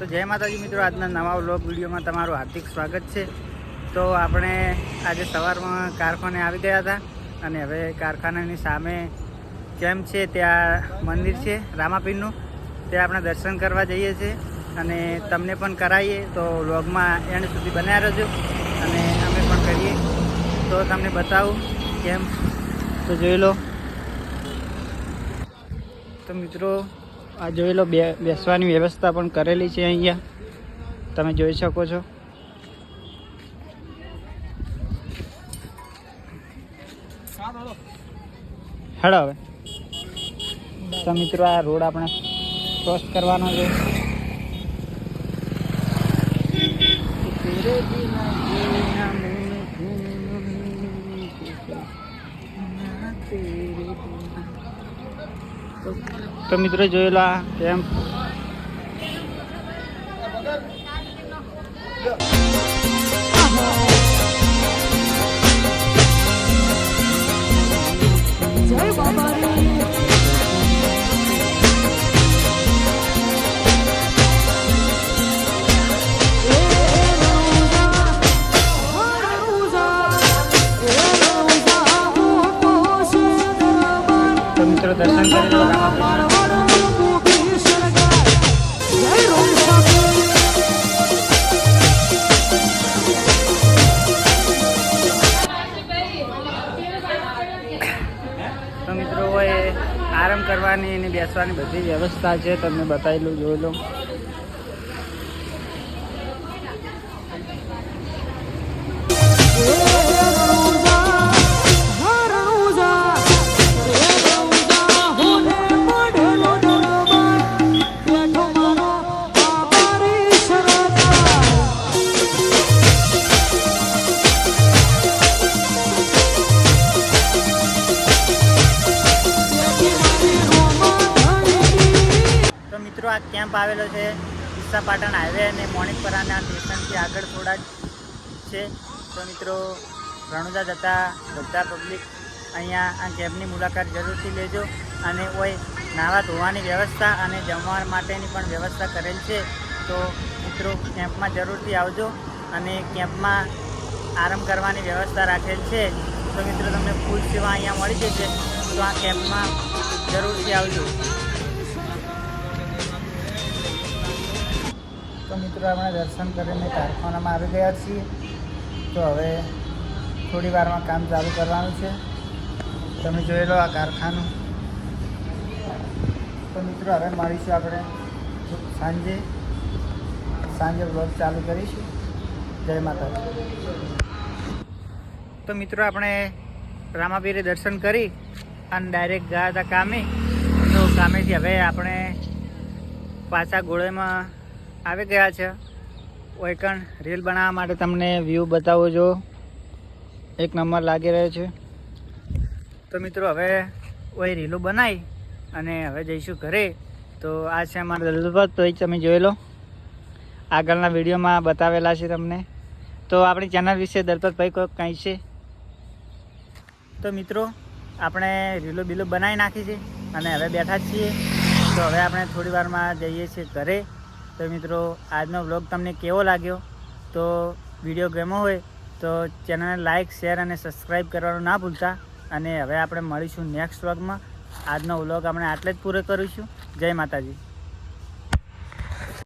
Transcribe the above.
તો જય માતાજી મિત્રો, આજના નવા વ્લોગ વિડીયોમાં તમારું હાર્દિક સ્વાગત છે। તો આપણે આજે સવારમાં કારખાને આવી ગયા હતા અને હવે કારખાનાની સામે કેમ્પ છે, ત્યાં મંદિર છે રામાપીરનું, ત્યાં આપણે દર્શન કરવા જઈએ છીએ અને તમને પણ કરાવીએ। તો વ્લોગમાં એન્ડ સુધી બનાવી રહેજો અને અમે પણ કરીએ તો તમને બતાવું કેમ્પ, તો જોઈ લો। તો મિત્રો આ જોઈ લો, બેસવાની વ્યવસ્થા પણ કરેલી છે, અહીંયા તમે જોઈ શકો છો। હેડો હવે તો મિત્રો આ રોડ આપણે ક્રોસ કરવાનો છે। તો મિત્રો જોયેલો આ કેમ્પ, જય બાબા રે તો મિત્રો દર્શન કરી લો રામાપીરના। તો મિત્રો હોય આરામ કરવાની અને બેસવાની બધી વ્યવસ્થા છે, તમને બતાવેલું જોઈ લો। મિત્રો આ કેમ્પ આવેલો છે ડીસા પાટણ હાઈવે અને મોણિકપરાના સ્ટેશનથી આગળ થોડા જ છે। તો મિત્રો રણુજા જતા બધા પબ્લિક અહીંયા આ કેમ્પની મુલાકાત જરૂરથી લેજો અને કોઈ નાહવા ધોવાની વ્યવસ્થા અને જમવા માટેની પણ વ્યવસ્થા કરેલ છે। તો મિત્રો કેમ્પમાં જરૂરથી આવજો અને કેમ્પમાં આરામ કરવાની વ્યવસ્થા રાખેલ છે। તો મિત્રો તમને ફૂલ સેવા અહીંયા મળી જશે, તો આ કેમ્પમાં જરૂરથી આવજો। તો મિત્રો આપણે દર્શન કરીને કારખાનામાં આવી ગયા છીએ। તો હવે થોડી વારમાં કામ ચાલુ કરવાનું છે, તમે જોઈ લો આ કારખાનું। તો મિત્રો હવે મળીશું આપણે સાંજે વ્લોગ ચાલુ કરીશું। જય માતાજી। તો મિત્રો આપણે રામાપીરે દર્શન કરી અને ડાયરેક્ટ ગયા હતા કામે। તો કામેથી હવે આપણે પાછા ગોળેમાં આવી ગયા છે। ઓયકણ રીલ બનાવવા માટે તમને વ્યૂ બતાવો, જો એક નંબર લાગી રહ્યો છે। તો મિત્રો હવે ઓય રીલો બનાવી અને હવે જઈશું ઘરે। તો આ છે અમારા દલપત, તો તમે જોઈ લો, આગળના વિડીયોમાં બતાવેલા છે તમને। તો આપણી ચેનલ વિશે દલપતભાઈ કોઈ કંઈ છે? તો મિત્રો આપણે રીલો બીલો બનાવી નાખી છે અને હવે બેઠા જ છીએ। તો હવે આપણે થોડી વારમાં જઈએ છીએ ઘરે। તો મિત્રો આજનો વ્લોગ તમને કેવો લાગ્યો? તો વિડીયો ગમ્યો હોય તો ચેનલને લાઇક, શેર અને સબસ્ક્રાઈબ કરવાનું ના ભૂલતા। અને હવે આપણે મળીશું નેક્સ્ટ વ્લોગમાં। આજનો વ્લોગ આપણે આટલે જ પૂરો કરીશું। જય માતાજી।